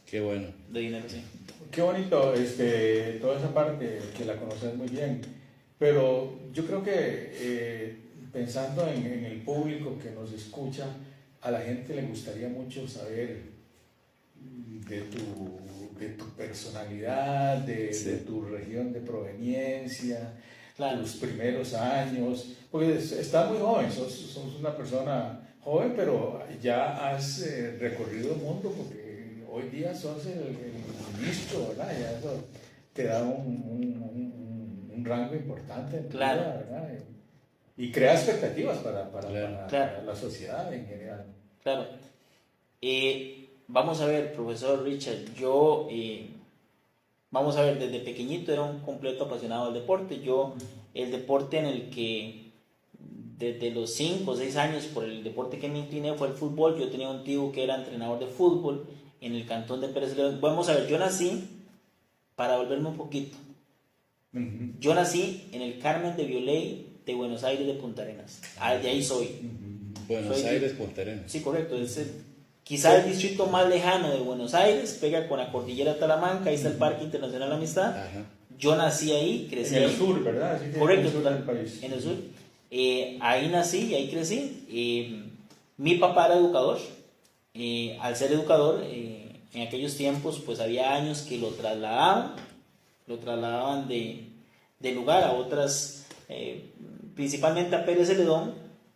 Qué bueno. De dinero, sí. Qué bonito, toda esa parte que la conoces muy bien. Pero yo creo que pensando en el público que nos escucha, a la gente le gustaría mucho saber de tu personalidad, Sí. de tu región de proveniencia, Claro. tus primeros años, porque estás muy joven, sos una persona joven, pero ya has recorrido el mundo, porque hoy día sos el ministro, ¿verdad? Ya eso te da un rango importante en tu Claro. vida, ¿verdad? Y crea expectativas para Claro. Claro. la sociedad en general. Claro. Vamos a ver, profesor Richard, vamos a ver, desde pequeñito era un completo apasionado del deporte. El deporte en el que desde los 5 o 6 años, por el deporte que me incliné fue el fútbol. Yo tenía un tío que era entrenador de fútbol en el cantón de Pérez León. Vamos a ver, yo nací, para volverme un poquito, Uh-huh. yo nací en el Carmen de Violey de Buenos Aires de Punta Arenas. De ahí soy. Buenos Soy- Aires, Punta Arenas. Sí, correcto. Quizá el distrito más lejano de Buenos Aires, pega con la cordillera Talamanca, ahí está el Parque Internacional Amistad. Ajá. Yo nací ahí, crecí En el ahí. sur, ¿verdad? Así que Correcto, en el sur total, del país. en el sur. Ahí nací y ahí crecí. Mi papá era educador. Al ser educador, en aquellos tiempos, pues había años que lo trasladaban de lugar a otras, principalmente a Pérez Celedón,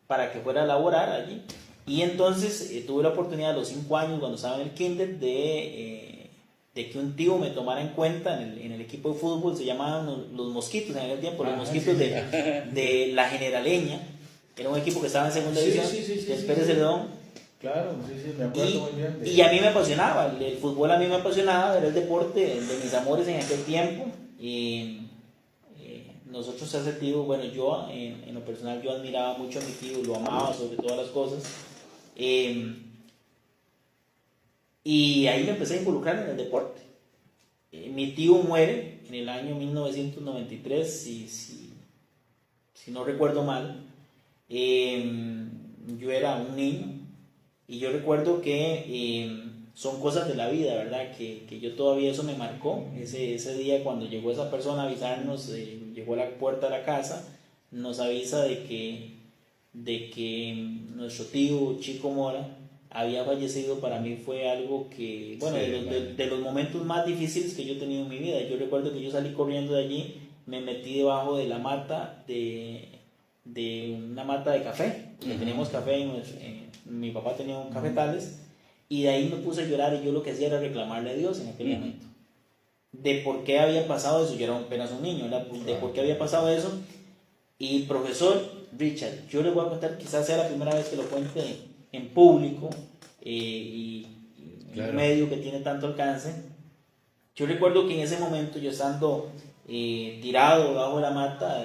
para que fuera a laborar allí. Y entonces tuve la oportunidad a los 5 años, cuando estaba en el kinder, de que un tío me tomara en cuenta en el equipo de fútbol. Se llamaban los Mosquitos en aquel tiempo, los Mosquitos sí. de La Generaleña. Era un equipo que estaba en segunda Sí, división, sí, del sí, Pérez sí. Celedón. Claro, sí, me acuerdo muy bien. Y a mí me apasionaba, el fútbol a mí me apasionaba, era el deporte de mis amores en aquel tiempo. Nosotros hace tío, bueno, yo en lo personal yo admiraba mucho a mi tío, lo amaba sobre todas las cosas. Y ahí me empecé a involucrar en el deporte. Mi tío muere en el año 1993, si no recuerdo mal. Yo era un niño y yo recuerdo que son cosas de la vida, ¿verdad? Que yo todavía eso me marcó. Ese día cuando llegó esa persona a avisarnos, llegó a la puerta de la casa, nos avisa de que nuestro tío Chico Mora había fallecido. Para mí fue algo que, bueno, Sí, de los momentos más difíciles que yo he tenido en mi vida. Yo recuerdo que yo salí corriendo de allí, me metí debajo de la mata de una mata de café, que teníamos café, mi papá tenía un cafetales, y de ahí me puse a llorar, y yo lo que hacía era reclamarle a Dios en aquel momento, de por qué había pasado eso. Yo era apenas un niño, ¿verdad? De por qué había pasado eso. Y profesor Richard, yo les voy a contar, quizás sea la primera vez que lo cuente en público, y en un medio que tiene tanto alcance. Yo recuerdo que en ese momento, yo estando tirado debajo de la mata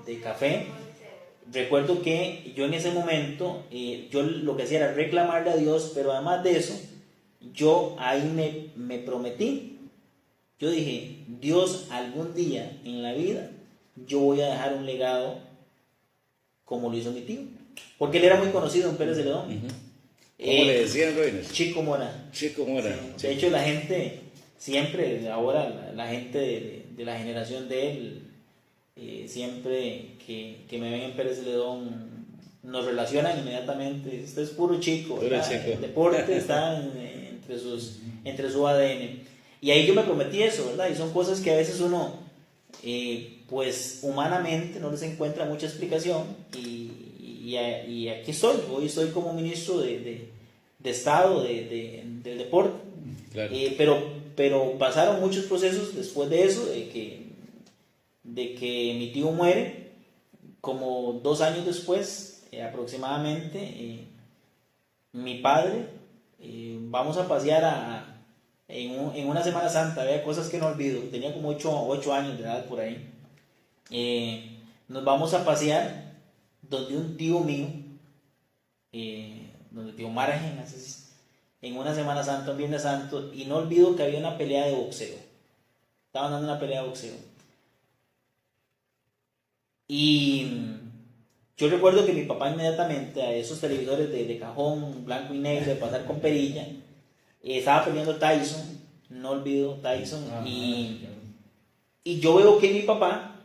de café, recuerdo que yo en ese momento, yo lo que hacía era reclamarle a Dios, pero además de eso, yo ahí me prometí. Yo dije, Dios, algún día en la vida yo voy a dejar un legado como lo hizo mi tío, porque él era muy conocido en Pérez Celedón. ¿Cómo le decían, Reines? Chico Mora. Chico Mora. De hecho, la gente siempre, ahora la gente de la generación de él, siempre que me ven en Pérez Celedón, nos relacionan inmediatamente. Esto es puro chico, Puro chico. El deporte está entre su ADN. Y ahí yo me prometí eso, ¿verdad? Y son cosas que a veces uno, pues humanamente no les encuentra mucha explicación. Y aquí estoy. Hoy estoy como ministro de Estado del deporte. Claro. Pero pasaron muchos procesos después de eso, de que mi tío muere. Como 2 años después, aproximadamente, mi padre, vamos a pasear en una Semana Santa. Había cosas que no olvido, tenía como 8 años de edad por ahí. Nos vamos a pasear donde un tío mío, donde tío Marajen, en una Semana Santa, un Viernes Santo, y no olvido que había una pelea de boxeo. Estaban dando una pelea de boxeo. Y yo recuerdo que mi papá inmediatamente, a esos televisores de cajón blanco y negro, de pasar con perilla, estaba peleando Tyson, no olvido Tyson, Ajá, y yo veo que mi papá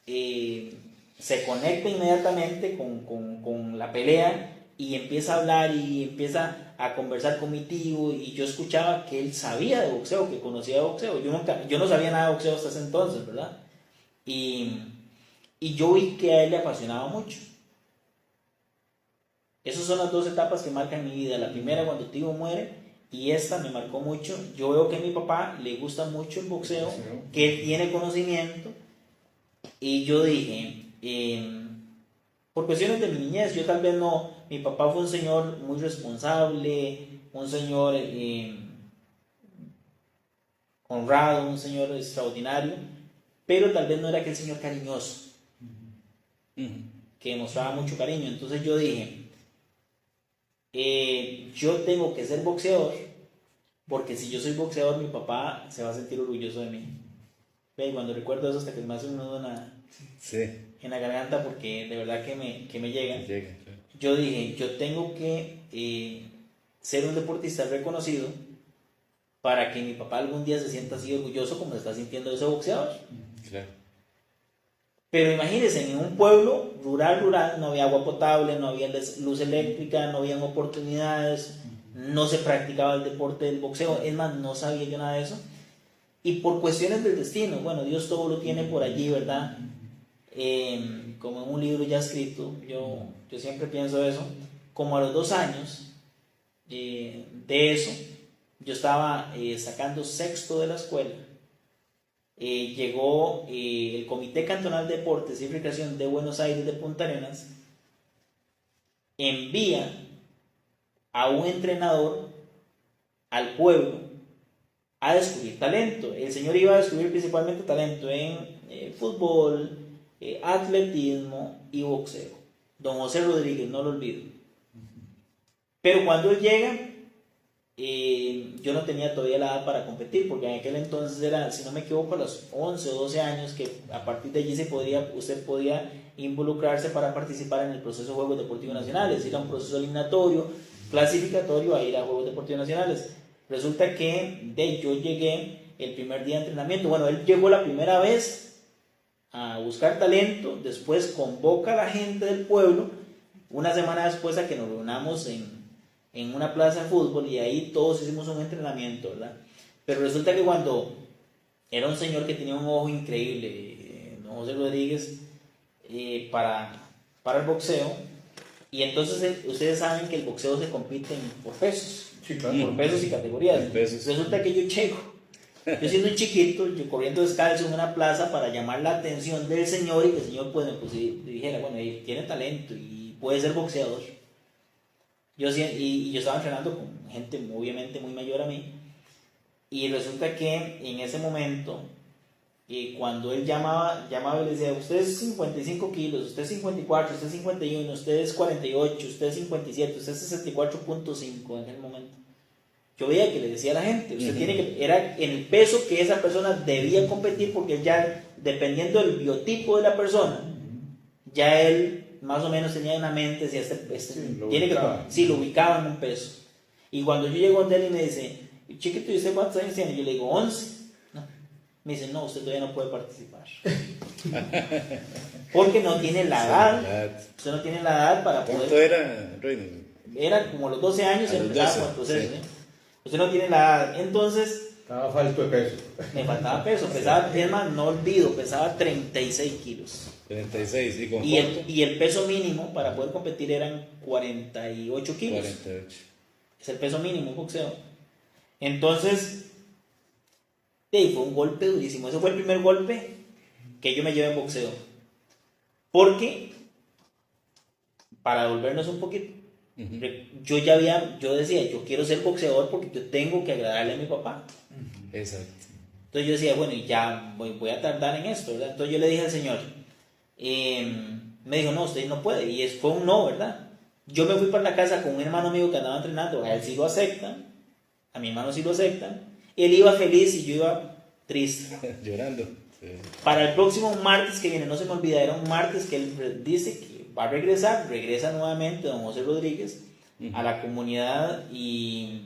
se conecta inmediatamente con la pelea y empieza a hablar y empieza a conversar con mi tío, y yo escuchaba que él sabía de boxeo, que conocía de boxeo. Yo no sabía nada de boxeo hasta ese entonces, ¿verdad? Y yo vi que a él le apasionaba mucho. Esas son las dos etapas que marcan mi vida. La primera cuando tío muere, y esta me marcó mucho. Yo veo que a mi papá le gusta mucho el boxeo, que él tiene conocimiento, y yo dije, por cuestiones de mi niñez, yo tal vez no, mi papá fue un señor muy responsable, un señor honrado, un señor extraordinario, pero tal vez no era aquel señor cariñoso, que mostraba mucho cariño. Entonces yo dije, yo tengo que ser boxeador, porque si yo soy boxeador, mi papá se va a sentir orgulloso de mí. Ve, cuando recuerdo eso, hasta que me hace un nudo en la garganta, porque de verdad que me llega. Yo dije, yo tengo que ser un deportista reconocido para que mi papá algún día se sienta así orgulloso como se está sintiendo ese boxeador. Claro. Pero imagínense, en un pueblo rural, no había agua potable, no había luz eléctrica, no habían oportunidades, no se practicaba el deporte del boxeo, es más, no sabía yo nada de eso. Y por cuestiones del destino, bueno, Dios todo lo tiene por allí, ¿verdad? Como en un libro ya escrito, yo siempre pienso eso. Como a los 2 años de eso, yo estaba sacando sexto de la escuela. Llegó el Comité Cantonal de Deportes y Recreación de Buenos Aires de Punta Arenas, envía a un entrenador al pueblo a descubrir talento. El señor iba a descubrir principalmente talento en fútbol, atletismo y boxeo. Don José Rodríguez, no lo olvido. Pero cuando él llega, yo no tenía todavía la edad para competir, porque en aquel entonces era, si no me equivoco, a los 11 o 12 años, que a partir de allí usted podía involucrarse para participar en el proceso de Juegos Deportivos Nacionales. Era un proceso eliminatorio, clasificatorio a ir a Juegos Deportivos Nacionales. Resulta que yo llegué el primer día de entrenamiento. Bueno, él llegó la primera vez a buscar talento, después convoca a la gente del pueblo, una semana después, a que nos reunamos en una plaza de fútbol, y ahí todos hicimos un entrenamiento, ¿verdad? Pero resulta que cuando era un señor que tenía un ojo increíble, don José Rodríguez, para el boxeo, y entonces ustedes saben que el boxeo se compite por pesos. Sí, claro. Por pesos y categorías. Resulta que yo yo siendo un chiquito, yo corriendo descalzo en una plaza para llamar la atención del señor, y que el señor pues me dijera, bueno, tiene talento y puede ser boxeador. Yo estaba entrenando con gente obviamente muy mayor a mí, y resulta que en ese momento, cuando él llamaba y le decía, usted es 55 kilos, usted es 54, usted es 51, usted es 48, usted es 57, usted es 64.5 en aquel momento. Yo veía que le decía a la gente, usted tiene que, era en el peso que esa persona debía competir, porque ya, dependiendo del biotipo de la persona, ya él más o menos tenía en la mente si lo ubicaba en un peso. Y cuando yo llego a él y me dice, chiquito, ¿y usted cuántos años tiene? Yo le digo, 11. No. Me dice, no, usted todavía no puede participar. Porque no tiene la edad. Usted no tiene la edad para poder. ¿Cuánto era, Reino? Era como a los 12 años, empezaba con el proceso. Sí. Usted no tiene la edad. Entonces, estaba falto de peso. Me faltaba peso. Pesaba, es más, no olvido, pesaba 36 kilos. 36, sí, con y el peso mínimo para poder competir eran 48 kilos. 48. Es el peso mínimo en boxeo. Entonces, fue un golpe durísimo. Ese fue el primer golpe que yo me llevé en boxeo. Porque, para devolvernos un poquito, yo decía, yo quiero ser boxeador porque yo tengo que agradarle a mi papá. Exacto. Entonces yo decía, bueno, y ya voy a tardar en esto, ¿verdad? Entonces yo le dije al señor, me dijo, no, usted no puede, y fue un no, ¿verdad? Yo me fui para la casa con un hermano mío que andaba entrenando, a él sí lo aceptan, a mi hermano sí lo aceptan, él iba feliz y yo iba triste. Llorando. Sí. Para el próximo martes que viene, no se me olvida, era un martes que él dice que va a regresa nuevamente don José Rodríguez a la comunidad y